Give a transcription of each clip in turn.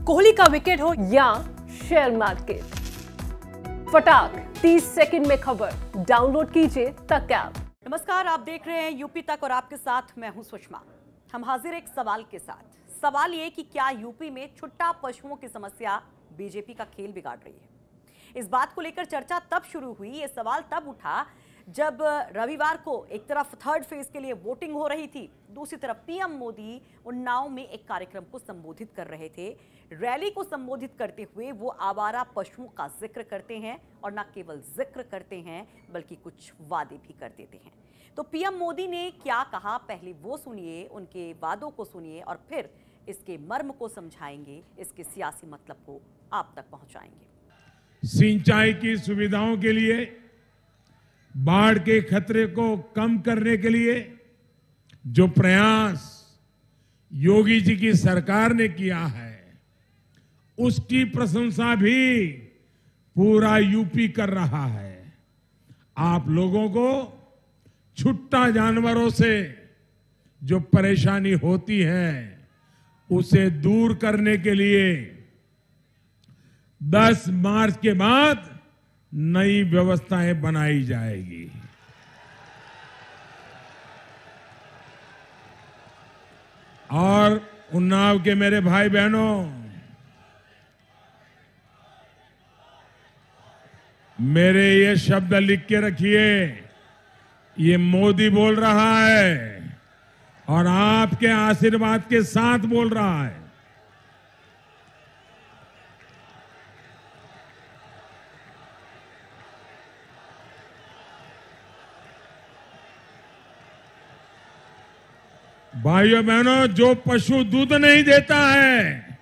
कोहली का विकेट हो या शेयर मार्केट, फटाक 30 सेकंड में खबर। डाउनलोड कीजिए तक ऐप। नमस्कार, आप देख रहे हैं यूपी तक और आपके साथ मैं हूं सुषमा। हम हाजिर एक सवाल के साथ। सवाल ये कि क्या यूपी में छुट्टा पशुओं की समस्या बीजेपी का खेल बिगाड़ रही है? इस बात को लेकर चर्चा तब शुरू हुई, ये सवाल तब उठा जब रविवार को एक तरफ थर्ड फेज के लिए वोटिंग हो रही थी, दूसरी तरफ पीएम मोदी उन्नाव में एक कार्यक्रम को संबोधित कर रहे थे। रैली को संबोधित करते हुए वो आवारा पशुओं का जिक्र करते हैं और न केवल जिक्र करते हैं बल्कि कुछ वादे भी कर देते हैं। तो पीएम मोदी ने क्या कहा, पहले वो सुनिए, उनके वादों को सुनिए और फिर इसके मर्म को समझाएंगे, इसके सियासी मतलब को आप तक पहुंचाएंगे। सिंचाई की सुविधाओं के लिए, बाढ़ के खतरे को कम करने के लिए जो प्रयास योगी जी की सरकार ने किया है, उसकी प्रशंसा भी पूरा यूपी कर रहा है। आप लोगों को छुट्टा जानवरों से जो परेशानी होती है उसे दूर करने के लिए 10 मार्च के बाद नई व्यवस्थाएं बनाई जाएगी। और उन्नाव के मेरे भाई बहनों, मेरे ये शब्द लिख के रखिए, ये मोदी बोल रहा है और आपके आशीर्वाद के साथ बोल रहा है। भाइयों बहनों, जो पशु दूध नहीं देता है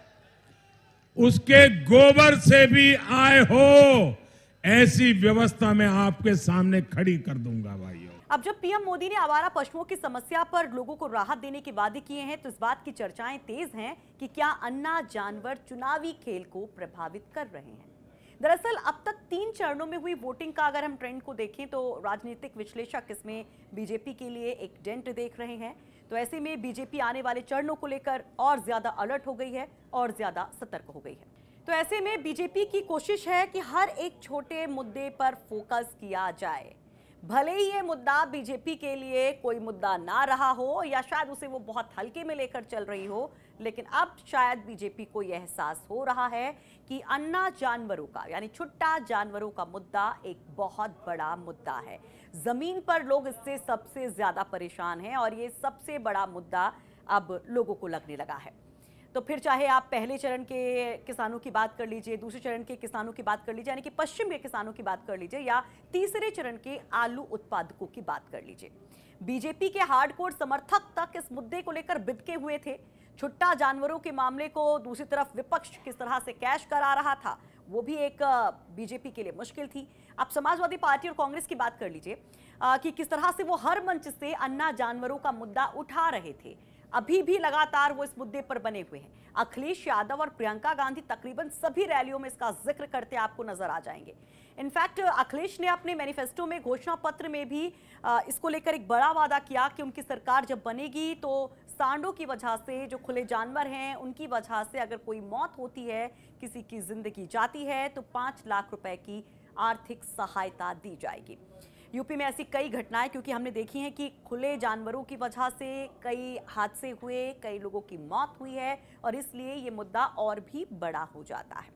उसके गोबर से भी आय हो, ऐसी व्यवस्था मैं आपके सामने खड़ी कर दूंगा भाइयों। अब जब पीएम मोदी ने आवारा पशुओं की समस्या पर लोगों को राहत देने के वादे किए हैं तो इस बात की चर्चाएं तेज हैं कि क्या अन्ना जानवर चुनावी खेल को प्रभावित कर रहे हैं। दरअसल अब तक 3 चरणों में हुई वोटिंग का अगर हम ट्रेंड को देखें तो राजनीतिक विश्लेषक इसमें बीजेपी के लिए एक डेंट देख रहे हैं। तो ऐसे में बीजेपी आने वाले चरणों को लेकर और ज्यादा अलर्ट हो गई है और ज्यादा सतर्क हो गई है। तो ऐसे में बीजेपी की कोशिश है कि हर एक छोटे मुद्दे पर फोकस किया जाए, भले ही ये मुद्दा बीजेपी के लिए कोई मुद्दा ना रहा हो या शायद उसे वो बहुत हल्के में लेकर चल रही हो, लेकिन अब शायद बीजेपी को यह एहसास हो रहा है कि अन्ना जानवरों का यानी छुट्टा जानवरों का मुद्दा एक बहुत बड़ा मुद्दा है। जमीन पर लोग इससे सबसे ज्यादा परेशान हैं और ये सबसे बड़ा मुद्दा अब लोगों को लगने लगा है। तो फिर चाहे आप पहले चरण के किसानों की बात कर लीजिए, दूसरे चरण के किसानों की बात कर लीजिए यानी कि पश्चिम के किसानों की बात कर लीजिए, या तीसरे चरण के आलू उत्पादकों की बात कर लीजिए, बीजेपी के हार्डकोर समर्थक तक इस मुद्दे को लेकर बिदके हुए थे। छुट्टा जानवरों के मामले को दूसरी तरफ विपक्ष किस तरह से कैश करा रहा था, वो भी एक बीजेपी के लिए मुश्किल थी। आप समाजवादी पार्टी और कांग्रेस की बात कर लीजिए कि किस तरह से वो हर मंच से अन्ना जानवरों का मुद्दा उठा रहे थे। अभी भी लगातार वो इस मुद्दे पर बने हुए हैं। अखिलेश यादव और प्रियंका गांधी तकरीबन सभी रैलियों में इसका जिक्र करते आपको नजर आ जाएंगे। इनफैक्ट अखिलेश ने अपने मैनिफेस्टो में, घोषणा पत्र में भी इसको लेकर एक बड़ा वादा किया कि उनकी सरकार जब बनेगी तो सांडों की वजह से, जो खुले जानवर हैं उनकी वजह से अगर कोई मौत होती है, किसी की जिंदगी जाती है तो 5 लाख रुपए की आर्थिक सहायता दी जाएगी। यूपी में ऐसी कई घटनाएं क्योंकि हमने देखी हैं कि खुले जानवरों की वजह से कई हादसे हुए, कई लोगों की मौत हुई है और इसलिए ये मुद्दा और भी बड़ा हो जाता है।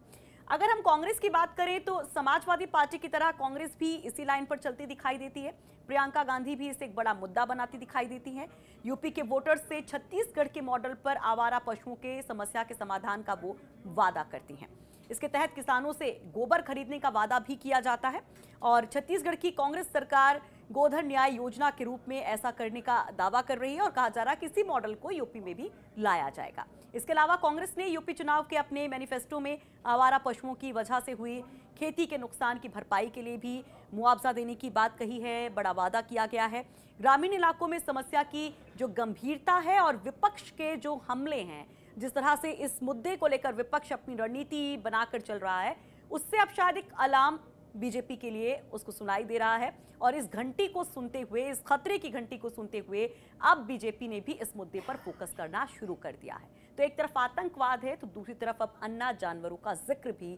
अगर हम कांग्रेस की बात करें तो समाजवादी पार्टी की तरह कांग्रेस भी इसी लाइन पर चलती दिखाई देती है। प्रियंका गांधी भी इसे एक बड़ा मुद्दा बनाती दिखाई देती हैं। यूपी के वोटर्स से छत्तीसगढ़ के मॉडल पर आवारा पशुओं के समस्या के समाधान का वो वादा करती हैं। इसके तहत किसानों से गोबर खरीदने का वादा भी किया जाता है और छत्तीसगढ़ की कांग्रेस सरकार गोधन न्याय योजना के रूप में ऐसा करने का दावा कर रही है और कहा जा रहा है कि इसी मॉडल को यूपी में भी लाया जाएगा। इसके अलावा कांग्रेस ने यूपी चुनाव के अपने मैनिफेस्टो में आवारा पशुओं की वजह से हुई खेती के नुकसान की भरपाई के लिए भी मुआवजा देने की बात कही है, बड़ा वादा किया गया है। ग्रामीण इलाकों में समस्या की जो गंभीरता है और विपक्ष के जो हमले हैं, जिस तरह से इस मुद्दे को लेकर विपक्ष अपनी रणनीति बनाकर चल रहा है, उससे अब शायद एक अलार्म बीजेपी के लिए उसको सुनाई दे रहा है और इस घंटी को सुनते हुए, इस खतरे की घंटी को सुनते हुए अब बीजेपी ने भी इस मुद्दे पर फोकस करना शुरू कर दिया है। तो एक तरफ आतंकवाद है तो दूसरी तरफ अब अन्ना जानवरों का जिक्र भी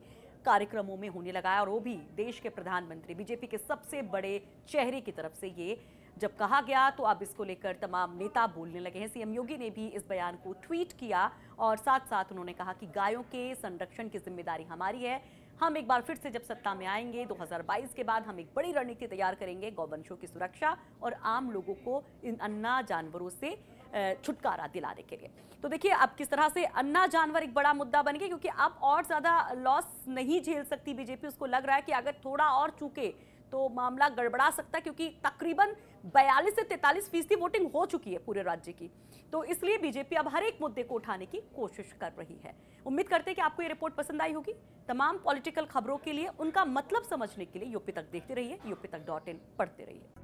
कार्यक्रमों में होने लगा है, और वो भी देश के प्रधानमंत्री, बीजेपी के सबसे बड़े चेहरे की तरफ से। ये जब कहा गया तो अब इसको लेकर तमाम नेता बोलने लगे हैं। सीएम योगी ने भी इस बयान को ट्वीट किया और साथ साथ उन्होंने कहा कि गायों के संरक्षण की जिम्मेदारी हमारी है। हम एक बार फिर से जब सत्ता में आएंगे 2022 के बाद हम एक बड़ी रणनीति तैयार करेंगे गौवंशों की सुरक्षा और आम लोगों को इन अन्ना जानवरों से छुटकारा दिलाने के लिए। तो देखिए अब किस तरह से अन्ना जानवर एक बड़ा मुद्दा बन गया, क्योंकि अब और ज्यादा लॉस नहीं झेल सकती बीजेपी। उसको लग रहा है कि अगर थोड़ा और चूके तो मामला गड़बड़ा सकता है, क्योंकि तकरीबन 42 से 43% वोटिंग हो चुकी है पूरे राज्य की। तो इसलिए बीजेपी अब हर एक मुद्दे को उठाने की कोशिश कर रही है। उम्मीद करते हैं कि आपको ये रिपोर्ट पसंद आई होगी। तमाम पॉलिटिकल खबरों के लिए, उनका मतलब समझने के लिए यूपी तक देखते रहिए, यूपी तक.in पढ़ते रहिए।